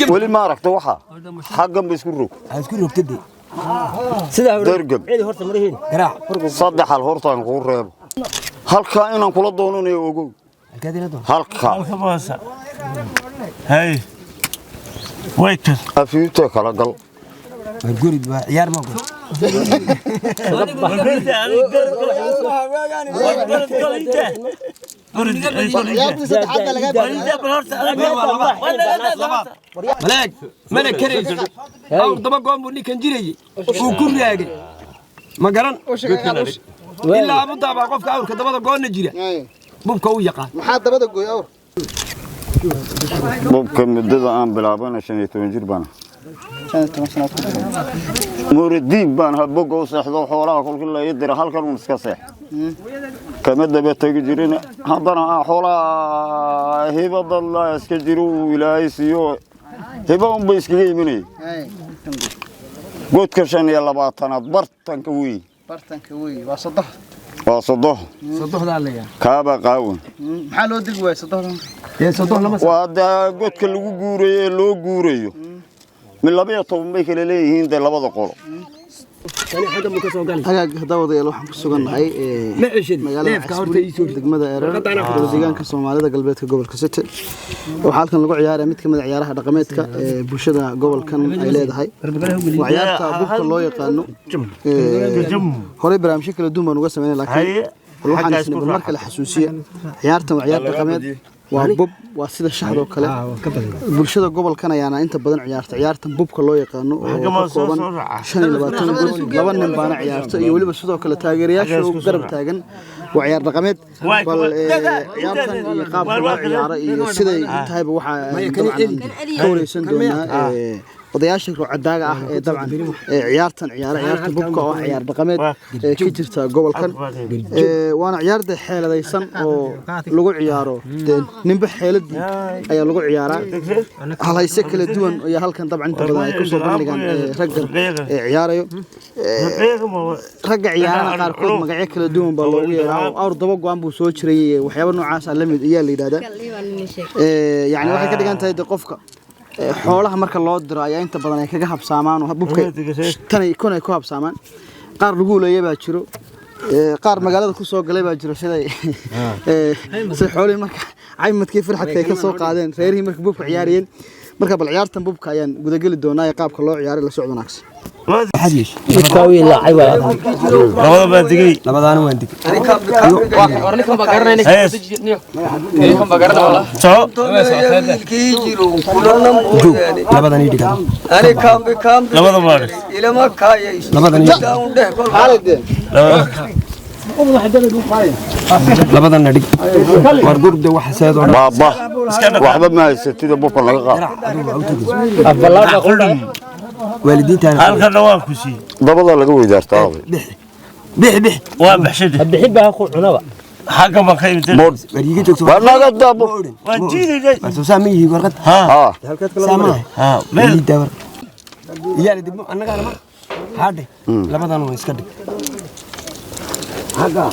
ولي ما رحت وحا حقا بيسكروك اسكروك تدي سيده درقم عيد هورتا مريهين قراع صدح الهورتا ان كو ريب halka inaan kula doonanayo ogow halka hay wayka afiirta kala gal gurid ba ciyaar ma qo ملك كريم أو طبعا قام بني كان جري وكل راجع ما قرن إلا أبو طبعا قف كأور كتبادل قام نجري ممكن ويقع محاد بدك قوي أور ممكن مدة عام بلعبنا عشان يتونجر بنا موردين بنا هبقوا صحضوا حوالها كل كله يدري هالك المسكسح كمدة بتجرين هذا حوالها هبة الله يسكجروا ولا يسيو هبة بيسكجي مني قلت كرشان يلا باطنا برتن كوي وصدق ده عليا كابا قاون محلو دقوي صدق لما وهذا قلت كل جوري لو جوريو من لبيع طوم بيك اللي هند لبض قلو ثاني حاجة مكسر قال أنا هذا يلا حب السجن هاي ما عشان ليف كهرت يسوق دقمة إيران دقيقان كسومالي ده قلبتك قبل كست وحال كان لقوا عيار ميت كم عيارها رقمتك بوشة قبل كان عيلة هاي وعيارتها بوك الله يقانو هو برام شكل دوما نقسم يعني لكن الواحد يسمى بالمركة الحسوسية عيارتها وعيار رقمات وبوب وسيد الشهر وكله بوشة قبل كان يعني أنت بدن عيارت بوب الله يقانو وقبل شن لبن من بان عيارته يولي بس هذا كله تاجرياش وقرب تاجن وعيار رقمات عيارتن يقاب عيار سيد تهيب وحى كوري سندونا odayaasha ruucadaaga ah ee dabcan ciyaartan ciyaarta bubka oo ciyaar dhaqameed ee ka jirta gobolkan waana ciyaarta xeeladaysan oo lagu ciyaaro ninba xeeladii ayaa lagu ciyaaraa halayse kala duwan oo halkan dabcan inta badan ay ku soo bandhigaan ragga ciyaarayo ragga ciyaarana qaar kood magacyo kala duwan baa loogu yeeraa awr daba go'an buu soo jiray waxyaabo noocaas ah lamid ayaa la yiraahdaa yani waxay ka dhigan tahay qofka xoolaha marka loo diro ayaa inta badan ay kaga habsaamaan oo bubka tan ay ku habsaamaan qaar lagu leeyahay baa jiro qaar magaalada ku soo galay baa jiro siday xoolaha marka caymadkii farxadka ay ka soo qaadeen reerihii marka bubka ciyaariyeen marka bal ciyaartan bubka ayaan guda gali doonaa ee qaabka loo ciyaaray la socdo wanaagsan حديش كاوي لا عيبا لبدا بادغي لبدان وين دغ ورنكم بقرنين كم بقرنا والله سو كي جيرو كلنا لبدان يدغ انا كام لبدا بار الى ما كاي لبدان لبدان ندغ ورغور ده wax saad oo بابا waxba ma haysatida bubka laga qaad والدين تاني halka dhawaan ku sii dabada laga weydaartaa بح waa baxshada بحب اخو عنبا حاجه ما كاين وريجي جوجو wanaga dabo وجيدي بس سامي ورقد ها سامي ها ميل دور يا دي انا قال ما هادي لبدان وين اسك دغ حاجه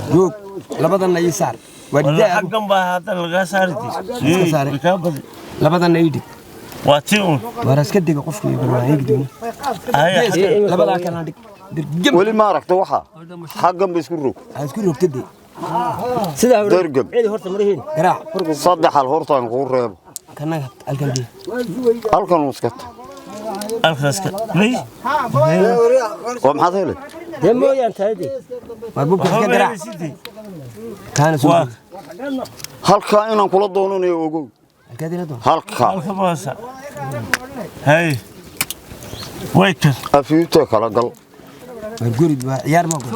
يوك لبدان يسار والله حقا هذا لغا سارتي لبدان يدي واتيون وراسك دغ قفكي بما يقدم لبدا كان دغ ولي ما رحت وحا حقا بيسكروك اسكروك تدي سيده درقم عيد هورتا مريهين قراع صدح الهورتا ان كو ريب كنا الكندي halkan muskat الخسك لي ومحد هلي دمو يا انتادي مربوك قراع كان سوق halka inaan kula doonanayo ogow الكندي لدو halka الخباصه هاي ويك afiirta kala gal الجوري عيار ما قول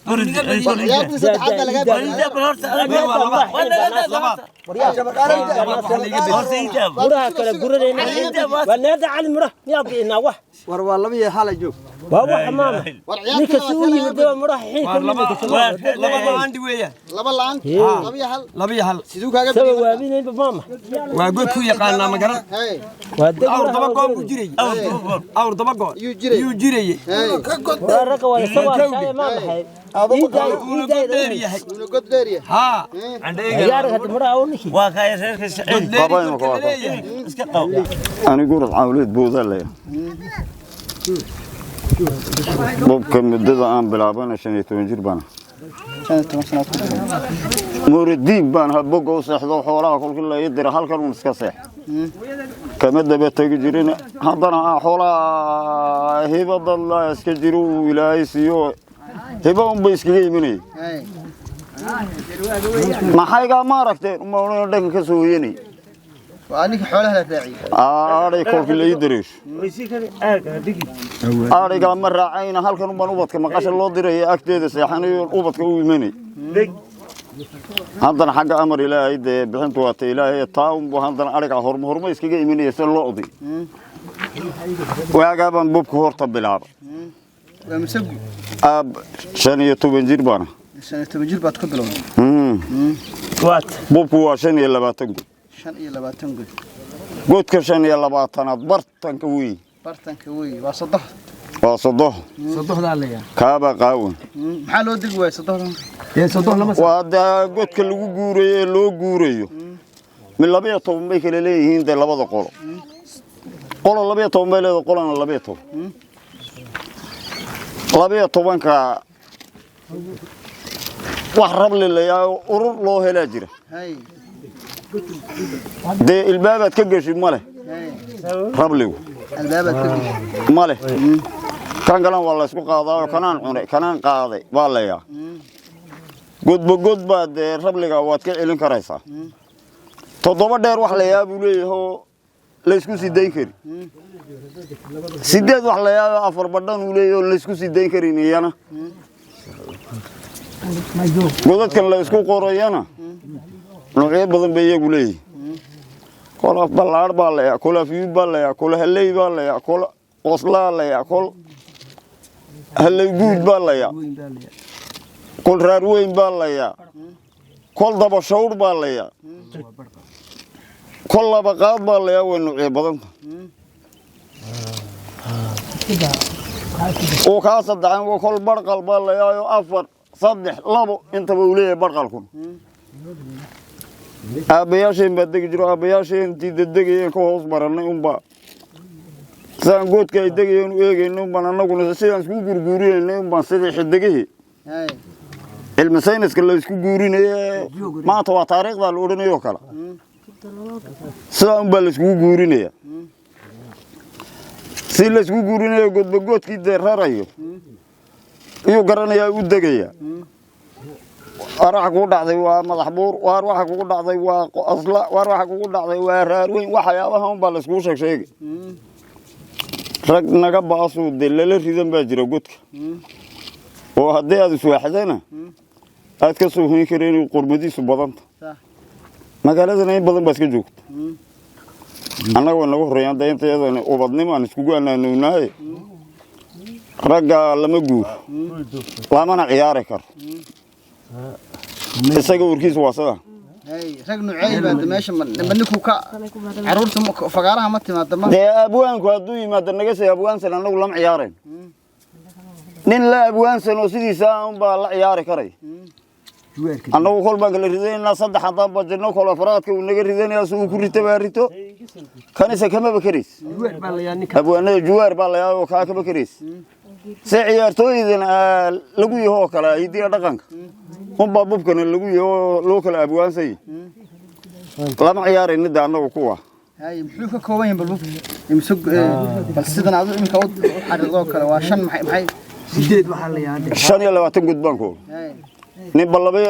عيالتي صدق حتى لقيت مرة كلا قررنا ونادى على المرة يابي إنه وح والله بيه حالة جو وهو حمامة نيك سوي بدو مرة حين لبا عندي وياه لبا عندي لبي حل لبي حل سيدوك هذا سوي وابين بماما وأقول كوي قالنا ما قرن هاي أور طبقة بجري أور طبقة يجري ورقة ولا سوى شيء ما محي قد داريه ها يارك هاد مرة أول شيء وكاي سيرك سعيد بابا ما كواكب اسكت أنا أقول عاوليد بوذا ليه ممكن مدة أنا بلعبنا عشان يتوجر بنا موردين بنا هبوق وصحوا حوالها كل يدري هالكل ونسكسح كمدة بتجرين هذانا حولا هيبة الله يسكجروا ولا يسيو هيبة بيسكجي مني ما حاجة ما ركتين ما ندك كسويني وأنيك حولها لا أري كل يدريش أري قام مرة عين هالكل بنوبتك ما قاش الله دري أكتد سيحني وبتك ويمني هذا حق أمر إلهي ده بحنت وقت إلهي طاوم وهذا أرجع هرم يسكجي مني يسلقضي وعجبا بوبك هورت بالعرب مسبق أب شنية تبنجير بانا شنية تبنجير بتقبلون وات بوبك وشان يلا باتنقل شن يلا بتنقل قلت كشان يلا باتنا برتن كوي برتن كوي وصدح وصدوه صدق لا لا كابا قاون محلو دق صدح يا صدق لما وهذا قلت كل جوري لو جوري من لبيتهم بيكل ليه هند لبض قول قول لبيتهم بيله قول أنا لبيتهم لبيتهم كا وحرب لي يا أورور له هلاجره هاي ده الباب تكجش ماله ربليو الباب تكجش ماله كان قالوا والله اسكو قاضي كانان قاضي والله يا قد بعد ربليga waad ka celin karaysaa toddoba dheer wax la yaab uu leeyahay la isku sideyn kari sideed wax la yaab afar badhan uu leeyahay la isku sideyn karin iyana godadkan la isku qorayana noocyada badan bay iyagu leeyihiin kola balaar baa la yaa kola fiid baa la yaa kola halay baa la yaa kola qoslaa la yaa kol halay guud baa la yaa kol raar weyn baa la yaa kol daba shawr baa la yaa kol laba qaad baa la yaa way noocyo badan oo ka saddexan waa kol barqal baa la yaa afar saddex labo inta uu leeyahay barqalkun abayaasheen baa degi jiro abayaasheen degayeen ka hoos baranay unba saan goodka ay degayeen u eegayeen unba anaguna sidaan isku gurguurinay unba sidii xidigihii ilma sayniska la isku guurinay maanta waa taariikhda la oranayo kala sidaan unba la isku guurinaya si la isku guurinayo godba goodkii deerarayo iyo garanaya u degaya arax ku dhacday waa madax buur waar waxa ku dhacday waa asla waar waxa ku dhacday waa raar weyn waxyaabaha un baa la isku sheegay rag naga baasu dilala ridan baa jira godka oo haddii aad is waaxdana aad ka soo hoyn kareen qurbadiisu badanta magaaladana in badan baa iska joogta annaga nagu horeeyaan deynteedana ubadnimo aan isku go'aanaynay ragga lama guur lamana ciyaari karo isaga warkiisa waa sida هاي رجل عيب هذا ماشي من نكوكا عروس فقارها ما تمات ما ده أبوان كادوي ما تنقص أبوان سنة نقول لهم عيارين نين لا أبوان سنة وسيدي سام بالله عيار كري أنا أقول بقى الردين الناس صد حطاب بجنة كل أفراد كون نقدر الردين يسوق كل تباريتو كان يسكمه بكريس أبوان جوار بالله يا وكاك بكريس سعيار تويدن لقوي هو كلا يدي أدقنك هم بابوب كان لقوي هو لوكال أبوان سي لما عيارين ندى أنا وقوة هاي محلوك كوين بالبوب يمسك بس سيدنا عزوز من كود حرقوك كلا وعشان محي sideed waxa la yahay shan iyo 20 gud baan ku nin balabe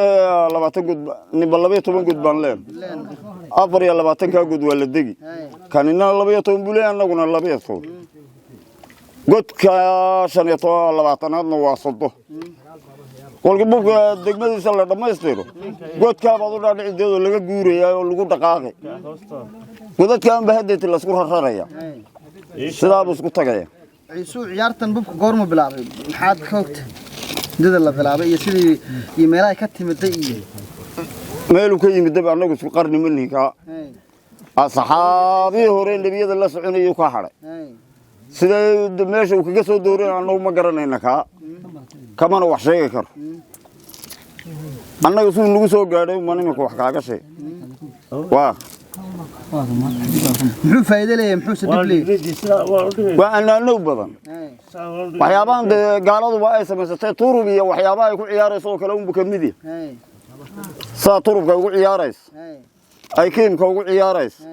10 gud baan leen 24 ka gud waa la degi kanina 12 buu leeyahay anaguna 12 godka 25 aadna waa sodo kolka bubka degmadiisa la dhamaystiro godka baad u dhaadhicideedo laga guurayaa oo lagu dhaqaaqay godadkan ba hadeed la isku rararaya sidaa buu isku tagaya ciisu ciyaartan bubka goorma bilaabay maxaad ka ogtay dad la bilaabay iyo sidii meelaha ka timiday iyo meelu ka yimid dab anagu isku qarni maniga asxaabi hore nabiyada la soconayo ka haray sida meesha uu kaga soo dooray anagu ma garanayna ka kamana wax sheegi karo annaga suu nagu soo gaadhay manimka wax kaaga sheeg waa muxuu faa'iido leeyahay muxuu sadib leeyahay waa anaano badan waxyaabahan gaaladu waa ay samaysatay turub iyo waxyaabaha ay ku ciyaarayso oo kale unbu kamid yahay saa turubka ugu ciyaarayso ay kiimka ugu ciyaarayso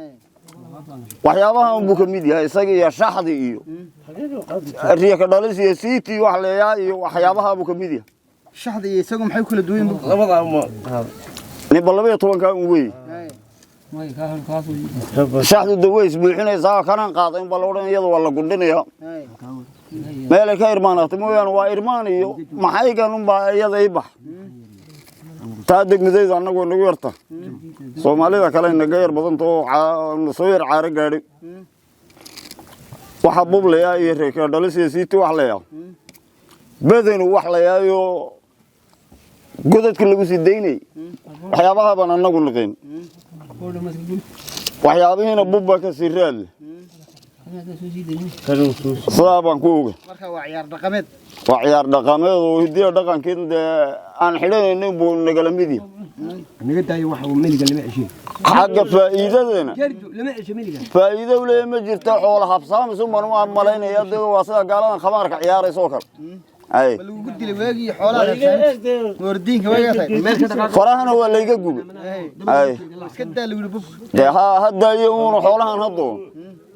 waxyaabaha unbu kamid yahay isaga iyo shaxdi iyo riyaka dhalis iyo siiti wax leeyahay iyo waxyaabaha buu kamid yahay shaxdi iyo isagu maxay kula duwan labada ama ni balabaya 12 ka weey shaxdu daweys buuxinaysa kana qaaday in bal oran iyada waa la gundinaya meel ka irmaanato mooyaan waa irmaan iyo maxay ganun baa iyada ay bax taa degmadayda anagu nagu yarta Soomaalida kale inaga yar badan too soo yar caar gaadhay waxa bublaya iyo reeka dhalisay siiti wax leeyahay badan wax leeyahay godadka lagu sii deynay waxyaabaha baan anagu naqeen waxyaabaheena bubba ka sii raad sabaan ku oga marka waa ciyaar dhaqameed oo hidiyo dhaqankeeda aan xidhanaynin buu nagala mid yahay naga daayo waxa uu miliga lama ceshin xagga faa'iidadena lama ceshin miliga faa'iido leeyahay ma jirto xoolo habsaam soo ma malaynaya dad waa sida gaaladan khamaarka ciyaarayso kale ay lagu dilay waagi xoolaha wardiinka waagaasay meel ka dhaqaaq farahana waa layga gubay ay iska daa lagu bubka deha hadda iyo xoolahan haddo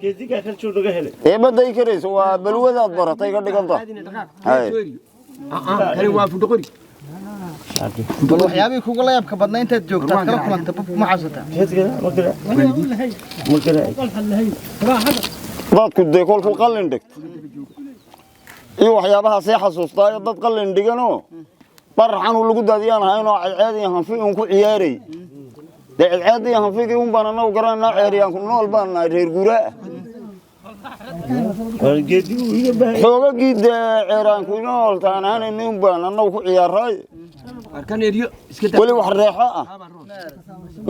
geediga ka soo dhaga helay eebaday karayso waa balwadaad baratay ka dhiganta ay kale waa fudqori waxyaabii kugu la yaabka badnaa intaad joogtaa kala kulanta bubka ma xasuusta geediga ma kala dadku de kolku qalin dhigto iyo waxyaabaha si xasuustaa dad qalin dhigano barxan lagu daadiyaan hayno ceed iyo hanfi ku ciyaaray ceed iyo hanfi un baan anagu garanaa ceeriyaan ku nool baan reer guuraa geedigu iga baahay xoogagii ceeraan ku nool taanaan in baan anagu ku ciyaaray arkan eriyo iska wali wax reexo ah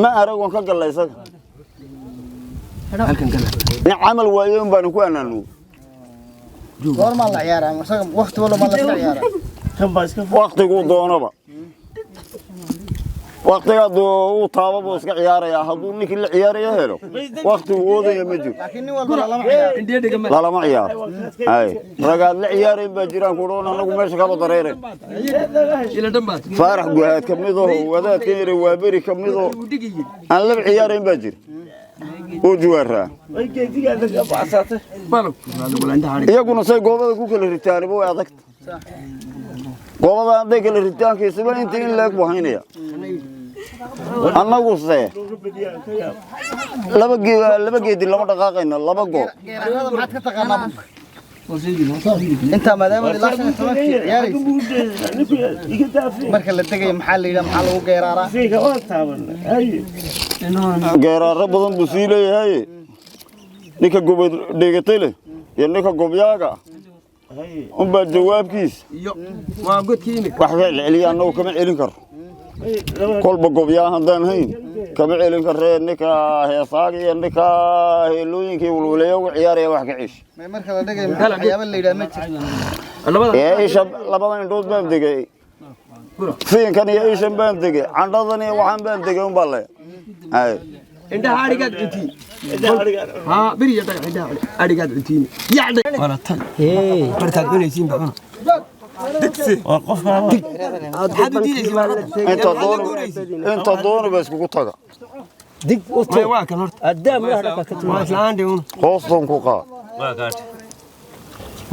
ma aragon ka galaysaga halkan kala ni amal waayo un baan ku anaanu goorma la ciyaaraa isaga waqti walba ma la ciyaaraa kan baa iska waqtigu doonaba waqtiga uu taababo iska ciyaaraya haduu ninkii la ciyaaraya helo waqtigu oodaya ma jiro laakiin nin walba lama ciyaaro indhiye dhigama lama ciyaar ay ragaad la ciyaaray ba jiraan ku dhoon anagu meesha ka dareeray ila dhanbaad faarax guhaad kamid oo wadaadka yare waa bari kamid oo aan la ciyaaray ba jir oo juwaara ay geediga laga baasatay balog wala inta hari iyaguna say goobada ku kala ritaan way adag goobada aday kala ritaankiisa inta in laag bahaynaya annagu see laba geedi lama dhaqaaqayna laba goob geerada maxaad ka taqaanaa bubka inta maadaama ilaa 15 ciyaaraysa marka la tagay maxaa la yiraahdaa maxaa lagu geeraaraa fiiga waa taaban ay geeraaro badan buu sii leeyahay ninka gobol dheegatay leh iyo ninka gobyaaga un baa jawaabkiis iyo waa godkiina wax ka celiyaan oo kama celin karo kolba gobyaa hadaan hayn kama celin kareen ninka heesaaga iyo ninka heelooyinkii walwaleeyo ugu ciyaaraya wax ka ciish marka la tagay waxyaabo la yiraahdo ma jirto isha labada indhood baan degay fiinkan iyo isha baan degay candhadan iyo waxaan baan degay un baa le ay indhaha arigaad cuntiin ha biriya dhaga indhaha arigaad cuntiin yaade wala tan markaad cunaysiin baa waa qofka inta doona baa iskugu taga dig u may waa kan horta adaa ma hadda ka ma islaan deewn hoostan ku qaad waa gaad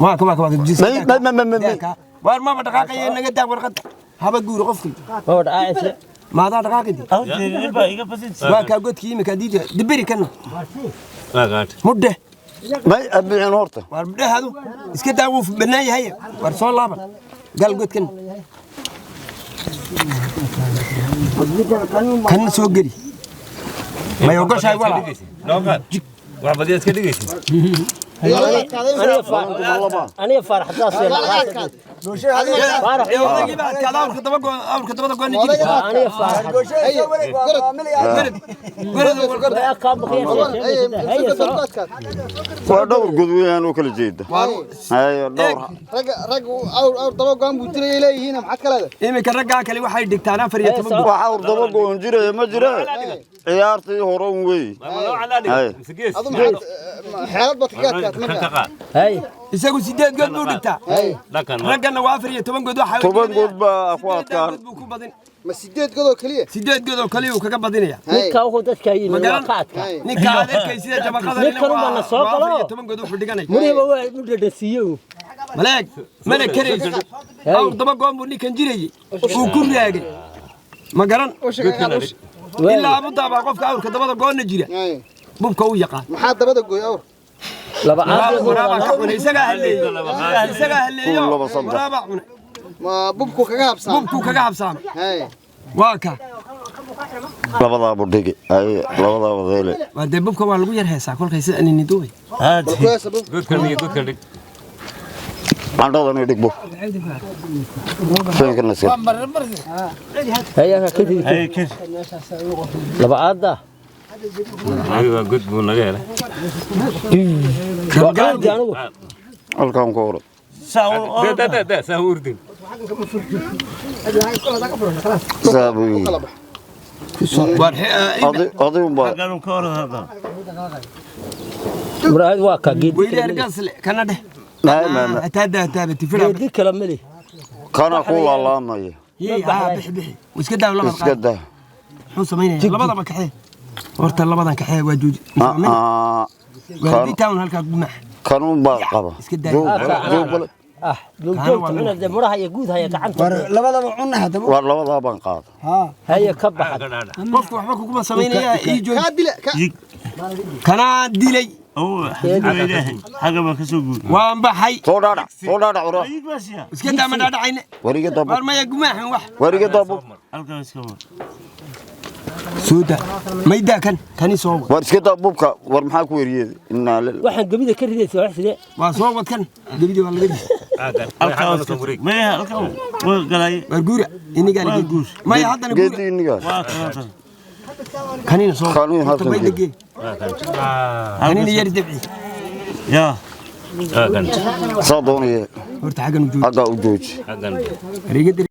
ma ka jisay ma waar ma dhaqaaqay naga daa warqad haba guur qofkii oo dhaayse ما هذا رقاقي أو تجربة إيجا بس ما كقول كيمك هديجة دبري كنا ما قاعد مدة ما أبي عن هورته واربده هذا إسكت أبو في بناية هي ورسول الله قال قلت كنا كان سوقري ما يوقش هاي ولا نوكر وعبديت كده أنا فرح تصير فرح يا بعد كذا أول كتبة قوي نجي أنا فرح قرد يا كاب هي ودور قدويان وكل جيدة هاي دور رج أو طبق قام بوتري إليه هنا محك هذا إيه كرجع كلي واحد دكتور فريق وحاور طبق ونجري ما جري عيارتي هرون وي أظن حالات بطقات هاي يسوي سيدات قد بودكتا رجعنا وافرية تبان قدوا حاول تبان قد بأخوات كار ما سيدات قدو كليه سيدات قدوا كلي وكجب بدينيا نيكا هو تشكيل وقعت نيكا هذا كيسيد جمع قدر نيكا روما نصاب لا تبان قدوا فردقاني مريم هو مدرسيو ملاك ملك كريز أو تبان قام بني كنجري وكل ياجي ما قرن إلا أبو دابا قف كأور كتبان قام نجري بوبكو يقع محاد بدك قوي أور ما بوبكو كجاب سام واكا لبضا بردقي أي لبضا بضيلة بعد بوبكو والله يرهسا كل كيس أني ندوي هذا قد كردي عندنا نيدك بو فين كنا نسير هيا كذي هاي كيف لبعض ايوه قد بونا غير وقال جانو الكام كورة ساو ده ساوردين سابي أضي مبار قالوا كورة هذا مراد واقع جد ويلي أرجع كان ده ما تادا تفرق جد كلام ملي كان أقول الله ما يه بحي وش كده ولا بس كده حو سمينه لبضا ما كحيه ورت لبضا كحيه وجوج دي تاون هالك جمح كانوا باقبة جو جو من المراه يجود هي قعنت لبضا عنا هذا والله وضع بنقاط هي كبحت قفك وحبك كما سمينه يجوج كان ديلي هو حاجة ما كسبوا وان بحي صورة ورا وش كده ما دار عينه وريقة دابو ما يجمح واحد وريقة دابو سودا ما يدا كان يصوب ورسكة دابوك ورمحاك ويريد إن واحد قبيله كريدة واحد سيد وصوبت كان قبيله ولا قبيله ما الكاو وقلاي ورجورة إني قال ما يحضن قد إني قال كان يصوب كانوا يحضن كان يرد دبعي يا صادوني ورت حاجة نجوم أجا وجوج ريقد